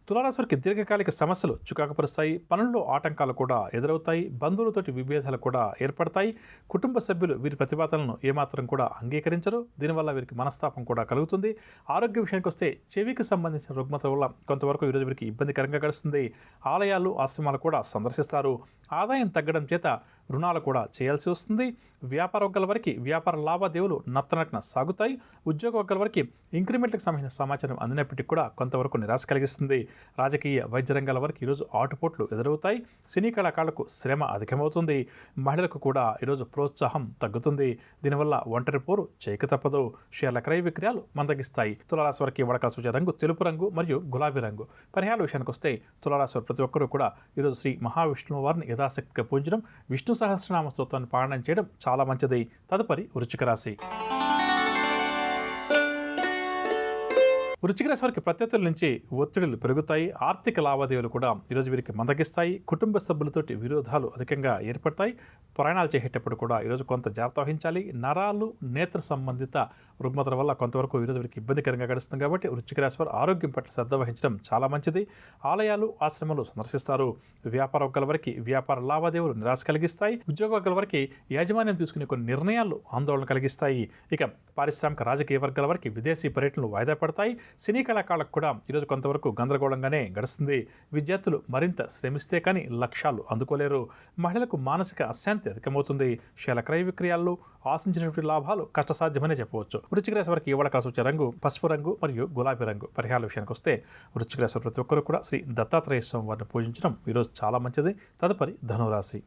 తులారాశి వారికి దీర్ఘకాలిక సమస్యలు చికాకుపరుస్తాయి. పనుల్లో ఆటంకాలు కూడా ఎదురవుతాయి. బంధువులతోటి విభేదాలు కూడా ఏర్పడతాయి. కుటుంబ సభ్యులు వీరి ప్రతిపాదనలను ఏమాత్రం కూడా అంగీకరించరు. దీనివల్ల వీరికి మనస్తాపం కూడా కలుగుతుంది. ఆరోగ్య విషయానికి వస్తే చెవికి సంబంధించిన రుగ్మత వల్ల కొంతవరకు ఈరోజు వీరికి ఇబ్బందికరంగా గడుస్తుంది. ఆలయాలు ఆశ్రమాలు కూడా సందర్శిస్తారు. ఆదాయం తగ్గడం చేత రుణాలు కూడా చేయాల్సి వస్తుంది. వ్యాపార వర్గాల వారికి వ్యాపార లావాదేవీలు నత్తనట్న సాగుతాయి. ఉద్యోగ వర్గాల వారికి ఇంక్రిమెంట్లకు సంబంధించిన సమాచారం అందినప్పటికీ కూడా కొంతవరకు నిరాశ కలిగిస్తుంది. రాజకీయ వైద్య రంగాల వారికి ఈరోజు ఆటుపోట్లు ఎదురవుతాయి. సినీ కళాకారులకు శ్రమ అధికమవుతుంది. మహిళలకు కూడా ఈరోజు ప్రోత్సాహం తగ్గుతుంది. దీనివల్ల ఒంటరి పోరు చేయక తప్పదు. షేర్ల క్రయ విక్రయాలు మందగిస్తాయి. తులారాశి వారికి వడకాల సూచన రంగు తెలుపు రంగు మరియు గులాబీ రంగు. పరిహారాల విషయానికి వస్తే తులారాశి వారు ప్రతి ఒక్కరూ కూడా ఈరోజు శ్రీ మహావిష్ణువు వారిని యథాశక్తిగా పూజించడం, విష్ణు సహస్రనామ స్తోత్రాన్ని పారాయణం చేయడం చాలా మంచిది. తదుపరి వృశ్చిక రాశి. వృశ్చిక రాశి వారికి ప్రత్యర్థుల నుంచి ఒత్తిడులు పెరుగుతాయి. ఆర్థిక లావాదేవీలు కూడా ఈరోజు వీరికి మందగిస్తాయి. కుటుంబ సభ్యులతోటి విరోధాలు అధికంగా ఏర్పడతాయి. ప్రయాణాలు చేసేటప్పుడు కూడా ఈరోజు కొంత జాగ్రత్త వహించాలి. నరాలు నేత్ర సంబంధిత రుగ్మతల వల్ల కొంతవరకు ఈరోజు వీరికి ఇబ్బందికరంగా గడుస్తుంది. కాబట్టి వృశ్చిక రాశి వారు ఆరోగ్యం పట్ల శ్రద్ధ వహించడం చాలా మంచిది. ఆలయాలు ఆశ్రమాలు సందర్శిస్తారు. వ్యాపార వర్గాల వారికి వ్యాపార లావాదేవీలు నిరాశ కలిగిస్తాయి. ఉద్యోగ వర్గాల వారికి యాజమాన్యం తీసుకునే కొన్ని నిర్ణయాలు ఆందోళన కలిగిస్తాయి. ఇక పారిశ్రామిక రాజకీయ వర్గాల వారికి విదేశీ పర్యటనలు వాయిదా పడతాయి. సినీ కళాకారులకు కూడా ఈరోజు కొంతవరకు గందరగోళంగానే గడుస్తుంది. విద్యార్థులు మరింత శ్రమిస్తే కానీ లక్ష్యాలు అందుకోలేరు. మహిళలకు మానసిక అశాంతి అధికమవుతుంది. షేర్ల క్రయ విక్రయాల్లో ఆశించినటువంటి లాభాలు కష్టసాధ్యమనే చెప్పవచ్చు. వృశ్చిక రాశి వారికి ఇవాళ కాసు వచ్చే రంగు పసుపు రంగు మరియు గులాబీ రంగు. పరిహారాల విషయానికి వస్తే వృశ్చిక రాశి ప్రతి ఒక్కరు కూడా శ్రీ దత్తాత్రేయ స్వామి వారిని పూజించడం ఈరోజు చాలా మంచిది. తదుపరి ధనురాశి.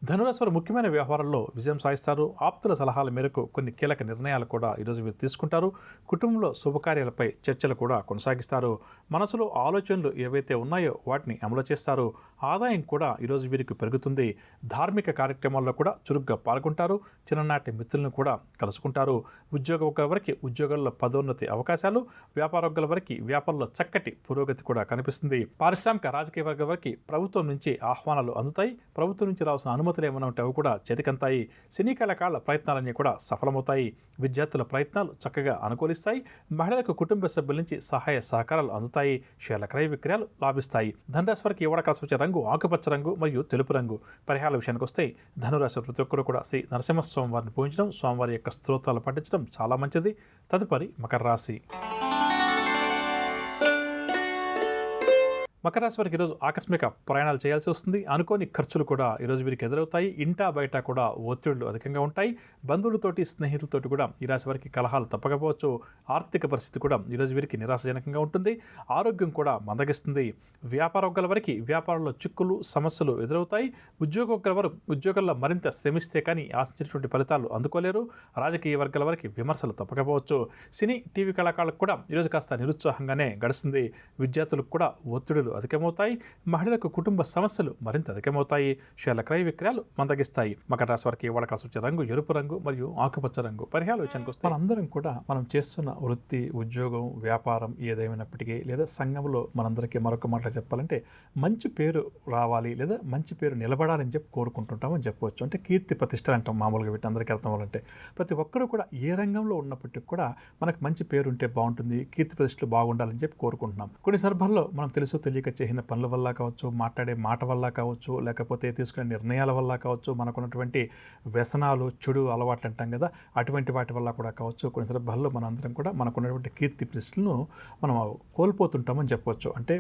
ధనురాశి వారు ముఖ్యమైన వ్యవహారాల్లో విజయం సాధిస్తారు. ఆప్తుల సలహాల మేరకు కొన్ని కీలక నిర్ణయాలు కూడా ఈరోజు వీరు తీసుకుంటారు. కుటుంబంలో శుభకార్యాలపై చర్చలు కూడా కొనసాగిస్తారు. మనసులో ఆలోచనలు ఏవైతే ఉన్నాయో వాటిని అమలు చేస్తారు. ఆదాయం కూడా ఈరోజు వీరికి పెరుగుతుంది. ధార్మిక కార్యక్రమాల్లో కూడా చురుగ్గా పాల్గొంటారు. చిన్ననాటి మిత్రులను కూడా కలుసుకుంటారు. ఉద్యోగ వర్గాల వారికి ఉద్యోగాల్లో పదోన్నతి అవకాశాలు, వ్యాపార వర్గాల వారికి వ్యాపారంలో చక్కటి పురోగతి కూడా కనిపిస్తుంది. పారిశ్రామిక రాజకీయ వర్గాల వారికి ప్రభుత్వం నుంచి ఆహ్వానాలు అందుతాయి. ప్రభుత్వం నుంచి రావాల్సిన అనుమతులు ఏమైనా ఉంటే అవి కూడా చేతికంతాయి. సినీ కళాకారుల ప్రయత్నాలన్నీ కూడా సఫలమవుతాయి. విద్యార్థుల ప్రయత్నాలు చక్కగా అనుకూలిస్తాయి. మహిళలకు కుటుంబ సభ్యుల నుంచి సహాయ సహకారాలు అందుతాయి. షేర్ల క్రయ విక్రయాలు లాభిస్తాయి. ధనురాశి వారికి ఇవాళ కాసు వచ్చే రంగు ఆకుపచ్చ రంగు మరియు తెలుపు రంగు. పరిహారాల విషయానికి వస్తే ధనురాశి ప్రతి ఒక్కరు కూడా శ్రీ నరసింహస్వామి వారిని పూజించడం, స్వామివారి యొక్క స్తోత్రాలు పఠించడం చాలా మంచిది. తదుపరి మకర రాశి. మకర రాశి వారికి ఈరోజు ఆకస్మిక ప్రయాణాలు చేయాల్సి వస్తుంది. అనుకోని ఖర్చులు కూడా ఈరోజు వీరికి ఎదురవుతాయి. ఇంటా బయట కూడా ఒత్తిళ్లు అధికంగా ఉంటాయి. బంధువులతోటి స్నేహితులతోటి కూడా ఈ రాశి వారికి కలహాలు తప్పకపోవచ్చు. ఆర్థిక పరిస్థితి కూడా ఈరోజు వీరికి నిరాశజనకంగా ఉంటుంది. ఆరోగ్యం కూడా మందగిస్తుంది. వ్యాపార వర్గాల వారికి వ్యాపారంలో చిక్కులు సమస్యలు ఎదురవుతాయి. ఉద్యోగ వర్గాల వారు ఉద్యోగాల్లో మరింత శ్రమిస్తే కానీ ఆశించినటువంటి ఫలితాలు అందుకోలేరు. రాజకీయ వర్గాల వారికి విమర్శలు తప్పకపోవచ్చు. సినీ టీవీ కళాకారులకు కూడా ఈరోజు కాస్త నిరుత్సాహంగానే గడుస్తుంది. విద్యార్థులకు కూడా ఒత్తిడులు అధికమవుతాయి. మహిళలకు కుటుంబ సమస్యలు మరింత అధికమవుతాయి. షేర్ల క్రయ విక్రయాలు మందగిస్తాయి. మకర రాశి వారికి ఇవాళ కాసు వచ్చే రంగు ఎరుపు రంగు మరియు ఆకుపచ్చ రంగు. పరిహారాల విషయానికి వస్తే మనందరం కూడా మనం చేస్తున్న వృత్తి, ఉద్యోగం, వ్యాపారం ఏదేమైనప్పటికీ లేదా సంఘంలో మనందరికీ మరొక మాట చెప్పాలంటే మంచి పేరు రావాలి లేదా మంచి పేరు నిలబడాలని చెప్పి కోరుకుంటుంటామని చెప్పవచ్చు. అంటే కీర్తి ప్రతిష్టలు అంటాం మామూలుగా వీటి అందరికీ అర్థం అవ్వాలంటే. ప్రతి ఒక్కరూ కూడా ఏ రంగంలో ఉన్నప్పటికీ కూడా మనకు మంచి పేరు ఉంటే బాగుంటుంది, కీర్తి ప్రతిష్టలు బాగుండాలని చెప్పి కోరుకుంటున్నాం. కొన్ని సందర్భాల్లో మనం తెలుసు తెలియక చేసిన పనుల వల్ల కావచ్చు, మాట్లాడే మాట వల్ల కావచ్చు, లేకపోతే తీసుకునే నిర్ణయాల వల్ల కావచ్చు, మనకున్నటువంటి వ్యసనాలు, చెడు అలవాట్లు అంటాం కదా, అటువంటి వాటి వల్ల కూడా కావచ్చు. కొన్ని సందర్భాల్లో మనందరం కూడా మనకున్నటువంటి కీర్తి ప్రతిష్టలను మనం కోల్పోతుంటామని చెప్పవచ్చు. అంటే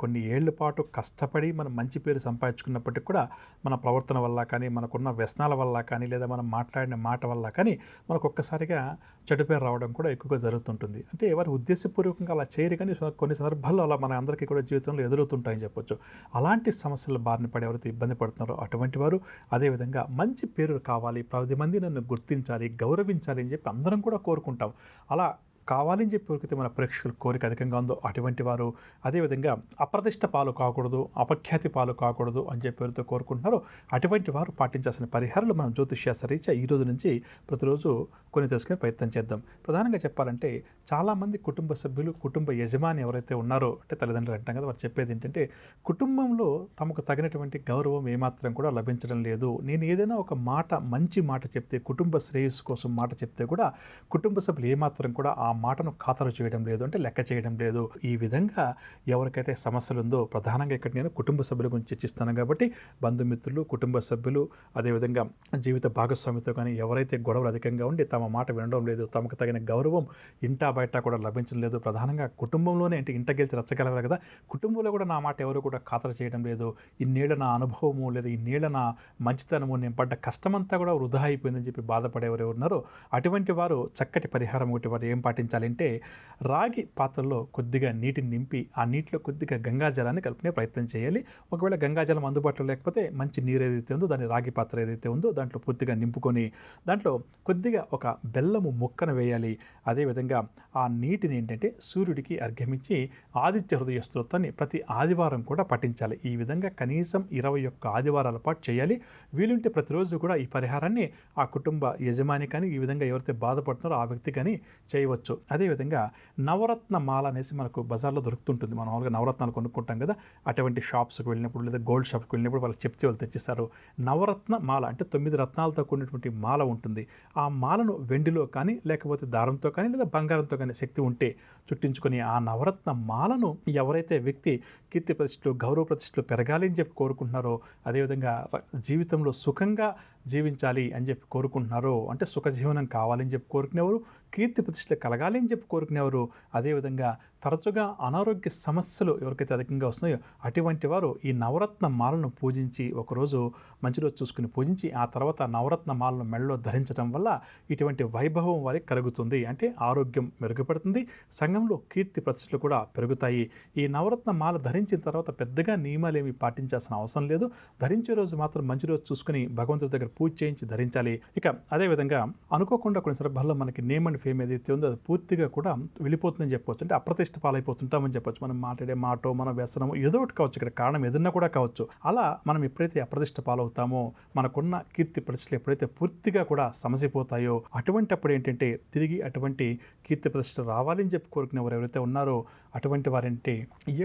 కొన్ని ఏళ్ల పాటు కష్టపడి మనం మంచి పేరు సంపాదించుకున్నప్పటికీ కూడా మన ప్రవర్తన వల్ల కానీ, మనకున్న వ్యసనాల వల్ల కానీ, లేదా మనం మాట్లాడిన మాట వల్ల కానీ మనకు ఒక్కసారిగా చెడు పేరు రావడం కూడా ఎక్కువగా జరుగుతుంటుంది. అంటే ఎవరు ఉద్దేశపూర్వకంగా అలా చేయరు, కానీ కొన్ని సందర్భాల్లో అలా మన అందరికీ కూడా జీవితంలో ఎదురవుతుంటాయని చెప్పొచ్చు. అలాంటి సమస్యల బారిన పడి ఎవరైతే ఇబ్బంది పడుతున్నారో అటువంటి వారు అదేవిధంగా మంచి పేరు కావాలి, 10 మంది నన్ను గుర్తించాలి, గౌరవించాలి అని చెప్పి అందరం కూడా కోరుకుంటాం. అలా కావాలని చెప్పి ఎవరికైతే మన ప్రేక్షకుల కోరిక అధికంగా ఉందో అటువంటి వారు, అదేవిధంగా అప్రతిష్ట పాలు కాకూడదు, అపఖ్యాతి పాలు కాకూడదు అని చెప్పి ఎవరితో కోరుకుంటున్నారో అటువంటి వారు పాటించాల్సిన పరిహారాలు మనం జ్యోతిష్శాస్త్ర రీత్యా ఈ రోజు నుంచి ప్రతిరోజు కొన్ని తెలుసుకునే ప్రయత్నం చేద్దాం. ప్రధానంగా చెప్పాలంటే చాలామంది కుటుంబ సభ్యులు, కుటుంబ యజమాని ఎవరైతే ఉన్నారో అంటే తల్లిదండ్రులు అంటాం కదా, వారు చెప్పేది ఏంటంటే కుటుంబంలో తమకు తగినటువంటి గౌరవం ఏమాత్రం కూడా లభించడం లేదు. నేను ఏదైనా ఒక మాట, మంచి మాట చెప్తే, కుటుంబ శ్రేయస్సు కోసం మాట చెప్తే కూడా కుటుంబ సభ్యులు ఏమాత్రం కూడా ఆ మాటను ఖాతరు చేయడం లేదు, అంటే లెక్క చేయడం లేదు. ఈ విధంగా ఎవరికైతే సమస్యలు ఉందో, ప్రధానంగా ఇక్కడ నేను కుటుంబ సభ్యుల గురించి చర్చిస్తాను కాబట్టి బంధుమిత్రులు, కుటుంబ సభ్యులు, అదేవిధంగా జీవిత భాగస్వామితో కానీ ఎవరైతే గొడవలు అధికంగా ఉండి తమ మాట వినడం లేదు, తమకు తగిన గౌరవం ఇంటా బయట కూడా లభించడం లేదు, ప్రధానంగా కుటుంబంలోనే అంటే ఇంట గెలిచి రచ్చగలవాలి కదా, కుటుంబంలో కూడా నా మాట ఎవరు కూడా ఖాతరు చేయడం లేదు, ఇన్నేళ్ల నా అనుభవము లేదా ఇన్నేళ్ల నా మంచితనము, నేను పడ్డ కష్టమంతా కూడా వృధా అయిపోయిందని చెప్పి బాధపడేవారు ఉన్నారో అటువంటి వారు చక్కటి పరిహారం ఒకటి వారు ఏం పాటించాలంటే, రాగి పాత్రలో కొద్దిగా నీటిని నింపి ఆ నీటిలో కొద్దిగా గంగాజలాన్ని కలుపుకునే ప్రయత్నం చేయాలి. ఒకవేళ గంగాజలం అందుబాటులో లేకపోతే మంచి నీరు ఏదైతే ఉందో దాని రాగి పాత్ర ఏదైతే ఉందో దాంట్లో పూర్తిగా నింపుకొని దాంట్లో కొద్దిగా ఒక బెల్లము ముక్కను వేయాలి. అదేవిధంగా ఆ నీటిని ఏంటంటే సూర్యుడికి అర్ఘ్యమిచ్చి ఆదిత్య హృదయ స్తోత్రాన్ని ప్రతి ఆదివారం కూడా పఠించాలి. ఈ విధంగా కనీసం 21 ఆదివారాల పాటు చేయాలి. వీలుంటే ప్రతిరోజు కూడా ఈ పరిహారాన్ని ఆ కుటుంబ యజమాని కానీ, ఈ విధంగా ఎవరైతే బాధపడుతున్నారో ఆ వ్యక్తి కానీ చేయవచ్చు. అదేవిధంగా నవరత్న మాల అనేసి మనకు బజార్లో దొరుకుతుంటుంది. మనం మామూలుగా నవరత్నాలు కొనుక్కుంటాం కదా, అటువంటి షాప్స్కి వెళ్ళినప్పుడు లేదా గోల్డ్ షాప్కి వెళ్ళినప్పుడు వాళ్ళకి చెప్తే వాళ్ళు తెచ్చిస్తారు. నవరత్న మాల అంటే 9 రత్నాలతో కూడినటువంటి మాల ఉంటుంది. ఆ మాలను వెండిలో కానీ లేకపోతే దారంతో కానీ లేదా బంగారంతో కానీ శక్తి ఉంటే చుట్టించుకొని ఆ నవరత్న మాలను ఎవరైతే వ్యక్తి కీర్తి ప్రతిష్టలు, గౌరవ ప్రతిష్టలు పెరగాలి అని చెప్పి కోరుకుంటున్నారో, అదేవిధంగా జీవితంలో సుఖంగా జీవించాలి అని చెప్పి కోరుకుంటున్నారో, అంటే సుఖజీవనం కావాలని చెప్పి కోరుకునేవారు, కీర్తి ప్రతిష్టలు కలగాలి అని చెప్పి కోరుకునేవారు, అదేవిధంగా తరచుగా అనారోగ్య సమస్యలు ఎవరికైతే అధికంగా వస్తున్నాయో అటువంటి వారు ఈ నవరత్న మాలను పూజించి, ఒకరోజు మంచి రోజు చూసుకుని పూజించి ఆ తర్వాత నవరత్న మాలను మెడలో ధరించడం వల్ల ఇటువంటి వైభవం వారికి కలుగుతుంది. అంటే ఆరోగ్యం మెరుగుపడుతుంది, సంఘంలో కీర్తి ప్రతిష్టలు కూడా పెరుగుతాయి. ఈ నవరత్న మాల ధరించిన తర్వాత పెద్దగా నియమాలు ఏమి పాటించాల్సిన అవసరం లేదు. ధరించే రోజు మాత్రం మంచి రోజు చూసుకుని భగవంతుడి దగ్గర పూజ చేయించి ధరించాలి. ఇక అదేవిధంగా అనుకోకుండా కొన్ని సందర్భాల్లో మనకి నేమ్ అండ్ ఫేమ్ ఏదైతే ఉందో అది పూర్తిగా కూడా వెళ్ళిపోతుందని చెప్పవచ్చు. అంటే అప్రతిష్ట పాలైపోతుంటామని చెప్పొచ్చు. మనం మాట్లాడే మాటో మన వ్యసనమో ఏదో ఒకటి కావచ్చు, ఇక్కడ కారణం ఏదన్నా కూడా కావచ్చు. అలా మనం ఎప్పుడైతే అప్రతిష్ట పాలవుతామో, మనకున్న కీర్తి ప్రతిష్టలు ఎప్పుడైతే పూర్తిగా కూడా సమసిపోతాయో అటువంటిప్పుడు ఏంటంటే తిరిగి అటువంటి కీర్తి ప్రతిష్ట రావాలని చెప్పి కోరుకునే వారు ఎవరైతే ఉన్నారో అటువంటి వారంటే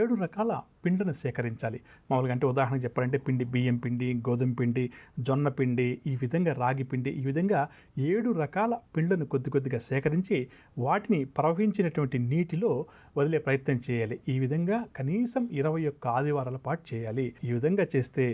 7 రకాల పిండిని సేకరించాలి. మామూలుగా అంటే ఉదాహరణకు చెప్పాలంటే పిండి, బియ్యం పిండి, గోధుమ పిండి, జొన్న పిండి, ఈ విధంగా రాగి పిండి, ఈ విధంగా 7 రకాల పిండిలను కొద్దిగా సేకరించి వాటిని ప్రవహించినటువంటి నీటిలో వదిలే ప్రయత్నం చేయాలి. ఈ విధంగా కనీసం 21 ఆదివారాల పాటు చేయాలి. ఈ విధంగా చేస్తే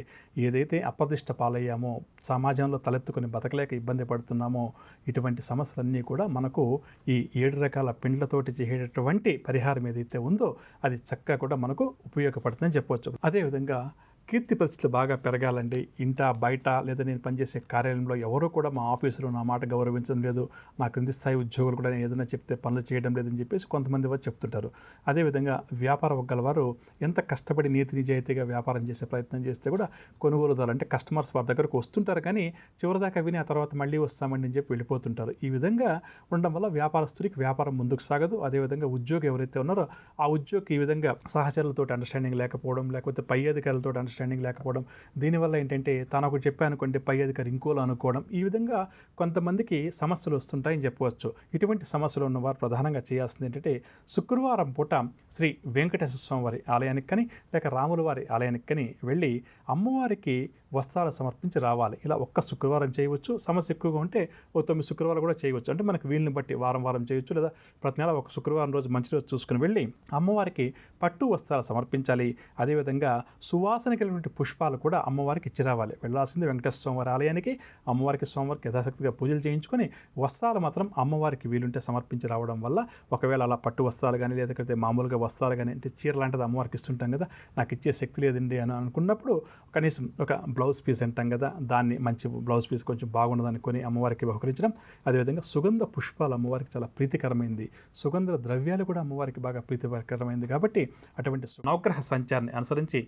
ఏదైతే అప్రతిష్ట పాలయ్యామో, సమాజంలో తలెత్తుకొని బతకలేక ఇబ్బంది పడుతున్నామో ఇటువంటి సమస్యలన్నీ కూడా మనకు ఈ 7 రకాల పిండ్లతోటి చేసేటటువంటి పరిహారం ఏదైతే ఉందో అది చక్కగా కూడా మనకు ఉపయోగపడుతుందని చెప్పవచ్చు. అదేవిధంగా కీర్తి ప్రతిష్టలు బాగా పెరగాలండి. ఇంట బయట లేదా నేను పనిచేసే కార్యాలయంలో ఎవరు కూడా మా ఆఫీసులో నా మాట గౌరవించడం లేదు, నా క్రింది స్థాయి ఉద్యోగులు కూడా నేను ఏదైనా చెప్తే పనులు చేయడం లేదని చెప్పేసి కొంతమంది వారు చెప్తుంటారు. అదేవిధంగా వ్యాపార వర్గాల వారు ఎంత కష్టపడి నీతి నిజాయితీగా వ్యాపారం చేసే ప్రయత్నం చేస్తే కూడా కొనుగోలుదారులు అంటే కస్టమర్స్ వారి దగ్గరకు వస్తుంటారు, కానీ చివరిదాకా విని ఆ తర్వాత మళ్ళీ వస్తామండి అని చెప్పి వెళ్ళిపోతుంటారు. ఈ విధంగా ఉండడం వల్ల వ్యాపారస్తుడికి వ్యాపారం ముందుకు సాగదు. అదేవిధంగా ఉద్యోగి ఎవరైతే ఉన్నారో ఆ ఉద్యోగి ఈ విధంగా సహచరులతో అండర్స్టాండింగ్ లేకపోవడం, లేకపోతే పై అధికారులతో అండర్స్టాండింగ్ లేకపోవడం, దీనివల్ల ఏంటంటే తను ఒకటి చెప్పానుకోండి పై అధికారి ఇంకోలా అనుకోవడం, ఈ విధంగా కొంతమందికి సమస్యలు వస్తుంటాయని చెప్పవచ్చు. ఇటువంటి సమస్యలు ఉన్నవారు ప్రధానంగా చేయాల్సింది ఏంటంటే శుక్రవారం పూట శ్రీ వెంకటేశ్వర స్వామి వారి ఆలయానికి కానీ లేక రాముల వారి ఆలయానికి కానీ వెళ్ళి అమ్మవారికి వస్త్రాలు సమర్పించి రావాలి. ఇలా ఒక్క శుక్రవారం చేయవచ్చు. సమస్య ఎక్కువగా ఉంటే 9 శుక్రవారం కూడా చేయవచ్చు. అంటే మనకు వీలుని బట్టి వారం చేయొచ్చు, లేదా ప్రతి నెల ఒక శుక్రవారం రోజు మంచి రోజు చూసుకుని వెళ్ళి అమ్మవారికి పట్టు వస్త్రాలు సమర్పించాలి. అదేవిధంగా సువాసన కలిగినటువంటి పుష్పాలు కూడా అమ్మవారికి ఇచ్చి రావాలి. వెళ్ళాల్సింది వెంకటేశ్వర స్వామి వారి ఆలయానికి. అమ్మవారికి స్వామివారికి యథాశక్తిగా పూజలు చేయించుకొని వస్త్రాలు మాత్రం అమ్మవారికి వీలుంటే సమర్పించి రావడం వల్ల, ఒకవేళ అలా పట్టు వస్త్రాలు కానీ లేకపోతే మామూలుగా వస్త్రాలు కానీ అంటే చీర లాంటిది అమ్మవారికి ఇస్తుంటాం కదా, నాకు ఇచ్చే శక్తి లేదండి అని అనుకున్నప్పుడు కనీసం ఒక బ్లౌజ్ పీస్ అంటాం కదా, దాన్ని మంచి బ్లౌజ్ పీస్ కొంచెం బాగున్నదని కొని అమ్మవారికి బహుకరించడం. అదేవిధంగా సుగంధ పుష్పాలు అమ్మవారికి చాలా ప్రీతికరమైంది, సుగంధ ద్రవ్యాలు కూడా అమ్మవారికి బాగా ప్రీతికరమైంది. కాబట్టి అటువంటి నవగ్రహ సంచారాన్ని అనుసరించి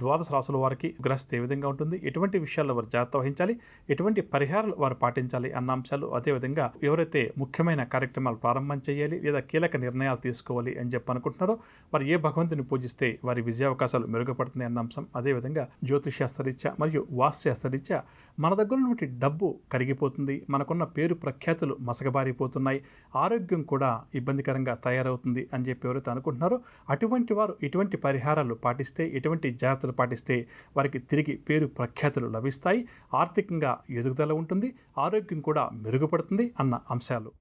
ద్వాదశ రాసుల వారికి గ్రహస్థితి ఏ విధంగా ఉంటుంది, ఎటువంటి విషయాల్లో వారు జాగ్రత్త వహించాలి, ఎటువంటి పరిహారాలు వారు పాటించాలి అన్న అంశాలు, అదేవిధంగా ఎవరైతే ముఖ్యమైన కార్యక్రమాలు ప్రారంభం చేయాలి లేదా కీలక నిర్ణయాలు తీసుకోవాలి అని చెప్పి అనుకుంటున్నారో వారు ఏ భగవంతుని పూజిస్తే వారి విజయావకాశాలు మెరుగుపడుతున్నాయి అన్న అంశం, అదేవిధంగా జ్యోతిషశాస్త్రరీత్యా మరియు వాస్తుశాస్త్రరీత్యా మన దగ్గర ఉన్నటువంటి డబ్బు కరిగిపోతుంది, మనకున్న పేరు ప్రఖ్యాతులు మసకబారిపోతున్నాయి, ఆరోగ్యం కూడా ఇబ్బందికరంగా తయారవుతుంది అని చెప్పి ఎవరైతే అనుకుంటున్నారో అటువంటి వారు ఇటువంటి పరిహారాలు పాటిస్తే, ఎటువంటి జాగ్రత్తలు పాటిస్తే వారికి తిరిగి పేరు ప్రఖ్యాతులు లభిస్తాయి, ఆర్థికంగా ఎదుగుదల ఉంటుంది, ఆరోగ్యం కూడా మెరుగుపడుతుంది అన్న అంశాలు.